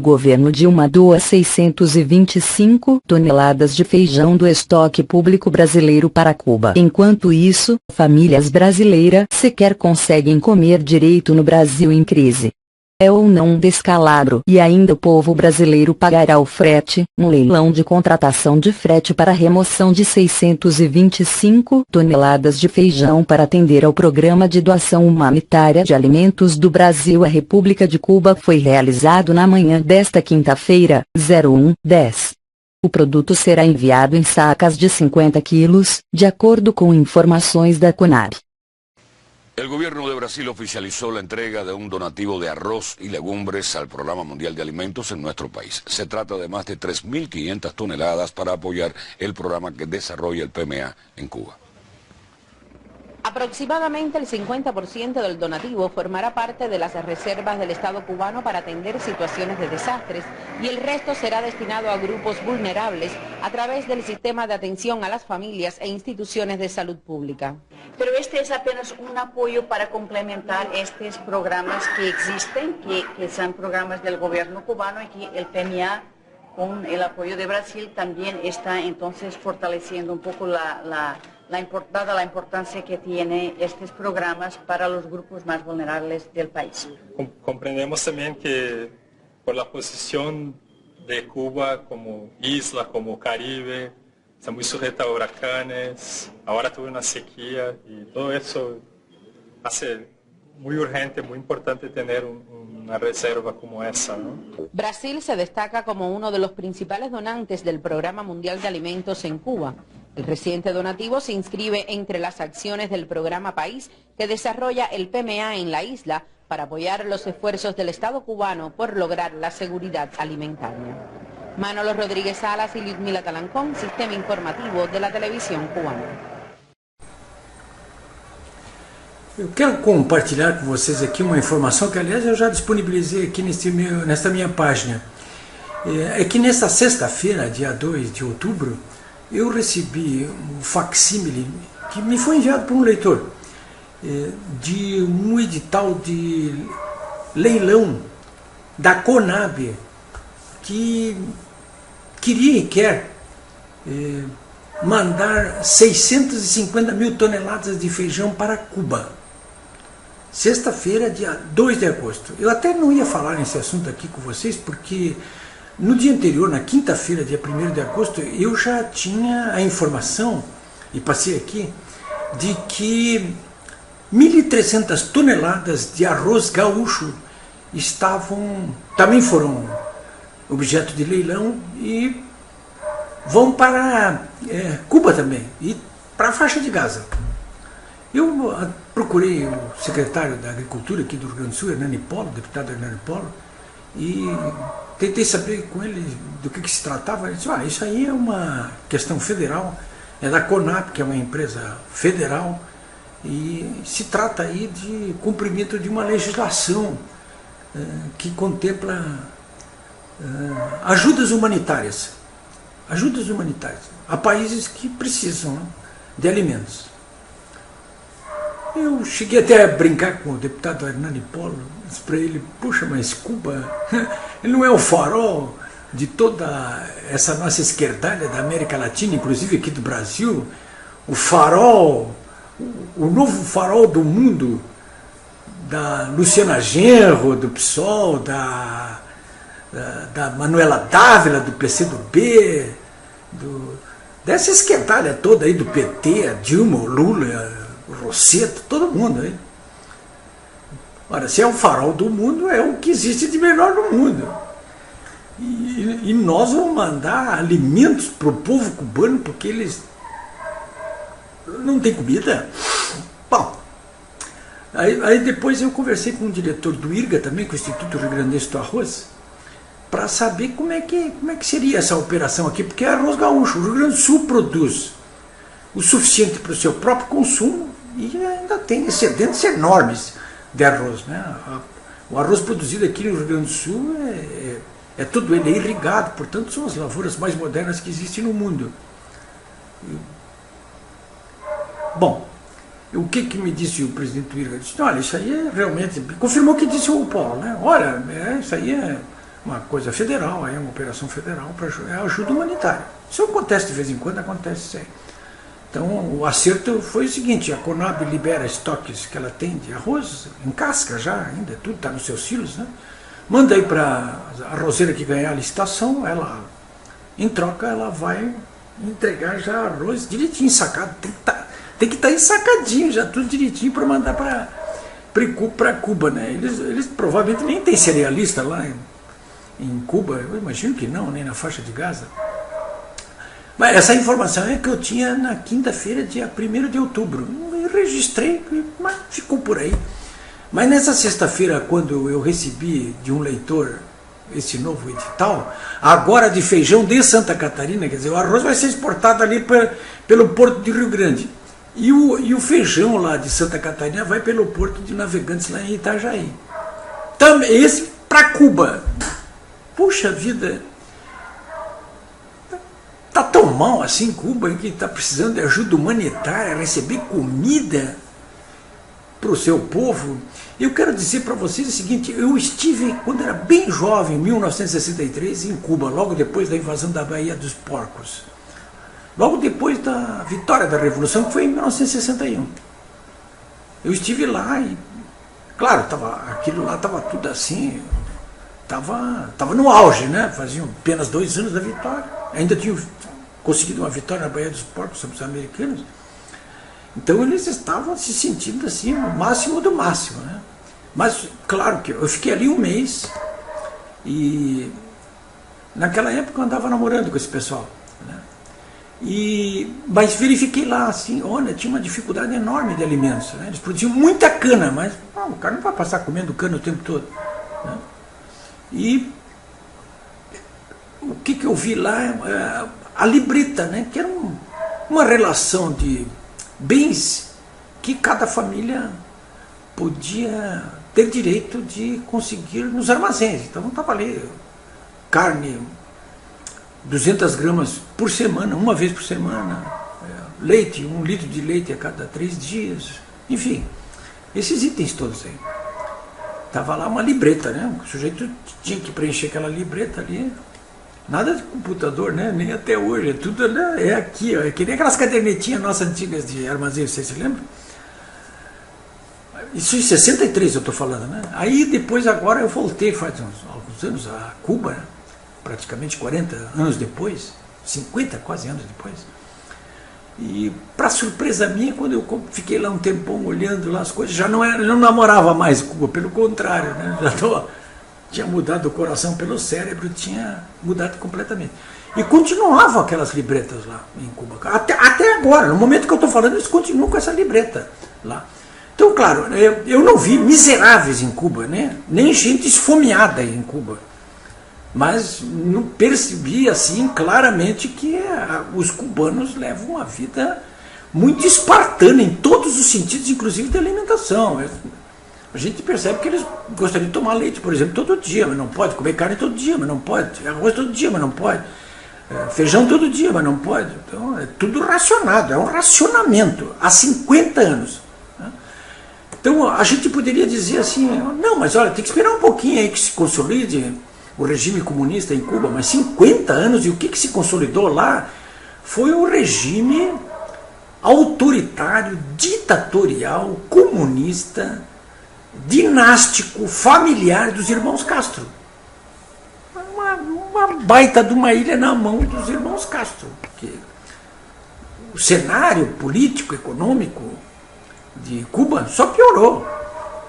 governo Dilma doa 625 toneladas de feijão do estoque público brasileiro para Cuba. Enquanto isso, famílias brasileiras sequer conseguem comer direito no Brasil em crise. É ou não um descalabro? E ainda o povo brasileiro pagará o frete, no leilão de contratação de frete para a remoção de 625 toneladas de feijão para atender ao Programa de Doação Humanitária de Alimentos do Brasil à República de Cuba foi realizado na manhã desta quinta-feira, 01/10. O produto será enviado em sacas de 50 quilos, de acordo com informações da CONAB. El gobierno de Brasil oficializó la entrega de un donativo de arroz y legumbres al Programa Mundial de Alimentos en nuestro país. Se trata de más de 3.500 toneladas para apoyar el programa que desarrolla el PMA en Cuba. Aproximadamente el 50% del donativo formará parte de las reservas del Estado cubano para atender situaciones de desastres y el resto será destinado a grupos vulnerables a través del sistema de atención a las familias e instituciones de salud pública. Pero este es apenas un apoyo para complementar estos programas que existen, que son programas del gobierno cubano y que el PMA, con el apoyo de Brasil, también está entonces fortaleciendo un poco dada la importancia que tiene estos programas para los grupos más vulnerables del país. Comprendemos también que por la posición de Cuba como isla, como Caribe, está muy sujeta a huracanes, ahora tuvo una sequía y todo eso hace muy urgente, muy importante tener una reserva como esa, ¿no? Brasil se destaca como uno de los principales donantes del Programa Mundial de Alimentos en Cuba. El reciente donativo se inscribe entre las acciones del programa País que desarrolla el PMA en la isla para apoyar los esfuerzos del Estado cubano por lograr la seguridad alimentaria. Manolo Rodríguez Salas y Ludmila Talancón, Sistema Informativo de la Televisión Cubana. Eu quero compartilhar com vocês aqui uma informação que, aliás, eu já disponibilizei aqui nesta minha página. É que nesta sexta-feira, dia 2 de outubro, eu recebi um facsímile que me foi enviado por um leitor de um edital de leilão da CONAB que queria e quer mandar 650 mil toneladas de feijão para Cuba. Sexta-feira, dia 2 de agosto. Eu até não ia falar nesse assunto aqui com vocês, porque no dia anterior, na quinta-feira, dia 1º de agosto, eu já tinha a informação, e passei aqui, de que 1.300 toneladas de arroz gaúcho também foram objeto de leilão e vão para Cuba também, e para a faixa de Gaza. Eu procurei o secretário da Agricultura aqui do Rio Grande do Sul, Hernani Polo, deputado Hernani Polo, e tentei saber com ele do que se tratava. Ele disse: isso aí é uma questão federal, é da CONAB, que é uma empresa federal, e se trata aí de cumprimento de uma legislação que contempla ajudas humanitárias a países que precisam de alimentos. Eu cheguei até a brincar com o deputado Hernani Polo, disse para ele: puxa, mas Cuba ele não é o farol de toda essa nossa esquerdalha da América Latina, inclusive aqui do Brasil, o farol, o novo farol do mundo, da Luciana Genro, do PSOL, da Manuela Dávila, do PCdoB, dessa esquerdalha toda aí do PT, a Dilma, o Lula, o Rosseto, todo mundo aí. Ora, se é o farol do mundo, é o que existe de melhor no mundo. E nós vamos mandar alimentos para o povo cubano porque eles não têm comida? Bom, aí depois eu conversei com o diretor do IRGA também, com o Instituto Rio Grandense do Arroz, para saber como é que seria essa operação aqui, porque é arroz gaúcho. O Rio Grande do Sul produz o suficiente para o seu próprio consumo e ainda tem excedentes enormes de arroz, né? O arroz produzido aqui no Rio Grande do Sul todo ele irrigado, portanto são as lavouras mais modernas que existem no mundo. Bom, o que me disse o presidente do IRGA? Disse: olha, isso aí é realmente, confirmou o que disse o Paulo, né? Olha, isso aí é uma coisa federal, aí é uma operação federal para ajuda humanitária. Isso acontece de vez em quando, acontece isso aí. Então o acerto foi o seguinte: a Conab libera estoques que ela tem de arroz, em casca já, ainda, tudo está nos seus silos, né? Manda aí para a arrozeira que ganhar a licitação, ela, em troca, ela vai entregar já arroz direitinho, ensacado, tem que estar ensacadinho já, tudo direitinho para mandar para Cuba, né? Eles provavelmente nem tem cerealista lá em Cuba, eu imagino que não, nem na faixa de Gaza. Mas essa informação é que eu tinha na quinta-feira, dia 1º de outubro. Eu registrei, mas ficou por aí. Mas nessa sexta-feira, quando eu recebi de um leitor esse novo edital, agora de feijão de Santa Catarina, quer dizer, o arroz vai ser exportado ali pelo Porto de Rio Grande. E o feijão lá de Santa Catarina vai pelo Porto de Navegantes lá em Itajaí. Também, esse para Cuba. Puxa vida, está tão mal assim Cuba, que está precisando de ajuda humanitária, receber comida para o seu povo. Eu quero dizer para vocês o seguinte: eu estive, quando era bem jovem, em 1963, em Cuba, logo depois da invasão da Baía dos Porcos. Logo depois da vitória da Revolução, que foi em 1961. Eu estive lá e, claro, aquilo lá estava tudo assim, estava no auge, né? Faziam apenas 2 anos da vitória. Ainda tinham conseguido uma vitória na Baía dos Porcos sobre os americanos. Então eles estavam se sentindo assim, o máximo do máximo, né? Mas, claro que eu fiquei ali um mês e naquela época eu andava namorando com esse pessoal, né? Mas verifiquei lá, assim, olha, tinha uma dificuldade enorme de alimentos, né? Eles produziam muita cana, mas o cara não vai passar comendo cana o tempo todo, né? E o que eu vi lá, a libreta, né? Que era uma relação de bens que cada família podia ter direito de conseguir nos armazéns. Então estava ali carne, 200 gramas por semana, uma vez por semana, leite, 1 litro de leite a cada 3 dias, enfim, esses itens todos aí. Estava lá uma libreta, né? O sujeito tinha que preencher aquela libreta ali. Nada de computador, né? Nem até hoje, é tudo, né? É aqui, ó, é que nem aquelas cadernetinhas nossas antigas de armazém, vocês se lembram? Isso em 63 eu estou falando, né? Aí depois, agora eu voltei faz alguns anos a Cuba, né? Praticamente 40 anos depois, 50 quase anos depois. E para surpresa minha, quando eu fiquei lá um tempão olhando lá as coisas, já não namorava mais Cuba, pelo contrário, né? Tinha mudado o coração pelo cérebro, tinha mudado completamente. E continuavam aquelas libretas lá em Cuba. Até agora, no momento que eu estou falando, eles continuam com essa libreta lá. Então, claro, eu não vi miseráveis em Cuba, né? Nem gente esfomeada em Cuba. Mas não percebi assim claramente que os cubanos levam uma vida muito espartana em todos os sentidos, inclusive de alimentação. A gente percebe que eles gostariam de tomar leite, por exemplo, todo dia, mas não pode. Comer carne todo dia, mas não pode. Arroz todo dia, mas não pode. Feijão todo dia, mas não pode. Então é tudo racionado, é um racionamento há 50 anos. Né? Então a gente poderia dizer assim, não, mas olha, tem que esperar um pouquinho aí que se consolide o regime comunista em Cuba, mas 50 anos, e o que se consolidou lá foi um regime autoritário, ditatorial, comunista, dinástico, familiar dos irmãos Castro. Uma baita de uma ilha na mão dos irmãos Castro. Porque o cenário político, econômico de Cuba só piorou.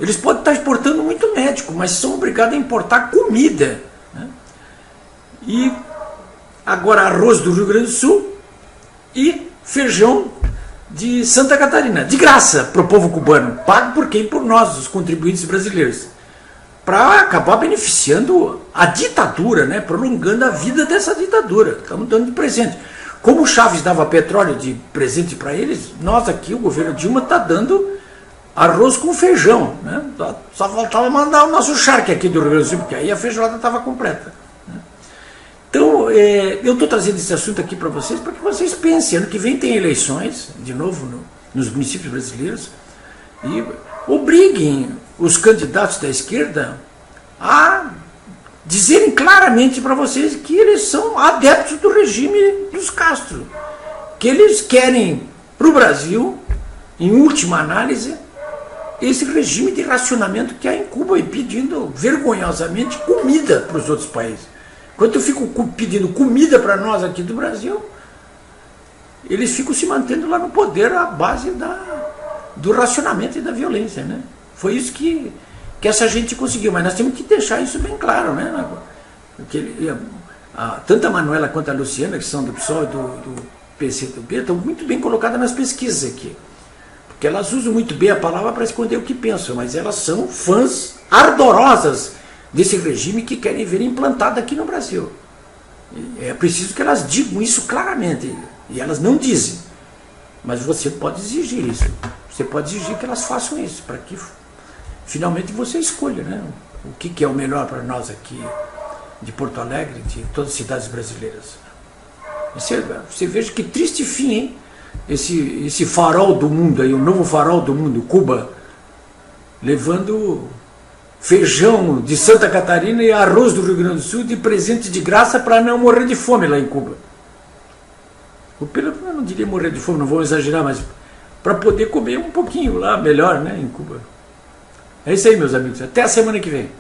Eles podem estar exportando muito médico, mas são obrigados a importar comida. Né? E agora arroz do Rio Grande do Sul e feijão de Santa Catarina, de graça para o povo cubano, pago por quem? Por nós, os contribuintes brasileiros, para acabar beneficiando a ditadura, né? Prolongando a vida dessa ditadura. Estamos dando de presente. Como o Chaves dava petróleo de presente para eles, nós aqui, o governo Dilma, está dando arroz com feijão. Né? Só faltava mandar o nosso charque aqui do Rio Grande do Sul, porque aí a feijoada estava completa. Então, eu estou trazendo esse assunto aqui para vocês, para que vocês pensem. Ano que vem tem eleições, de novo, nos municípios brasileiros, e obriguem os candidatos da esquerda a dizerem claramente para vocês que eles são adeptos do regime dos Castro, que eles querem para o Brasil, em última análise, esse regime de racionamento que há em Cuba e pedindo vergonhosamente comida para os outros países. Enquanto eu fico pedindo comida para nós aqui do Brasil, eles ficam se mantendo lá no poder à base do racionamento e da violência, né? Foi isso que essa gente conseguiu, mas nós temos que deixar isso bem claro, né? Porque tanto a Manuela quanto a Luciana, que são do PSOL e do PCdoB, estão muito bem colocadas nas pesquisas aqui. Porque elas usam muito bem a palavra para esconder o que pensam, mas elas são fãs ardorosas desse regime que querem ver implantado aqui no Brasil. É preciso que elas digam isso claramente, e elas não dizem. Mas você pode exigir isso. Você pode exigir que elas façam isso, para que finalmente você escolha, né? O que é o melhor para nós aqui de Porto Alegre, de todas as cidades brasileiras. Você veja que triste fim, hein? Esse farol do mundo aí, o novo farol do mundo, Cuba, levando feijão de Santa Catarina e arroz do Rio Grande do Sul de presente de graça para não morrer de fome lá em Cuba. Eu não diria morrer de fome, não vou exagerar, mas para poder comer um pouquinho lá, melhor, né, em Cuba. É isso aí, meus amigos. Até a semana que vem.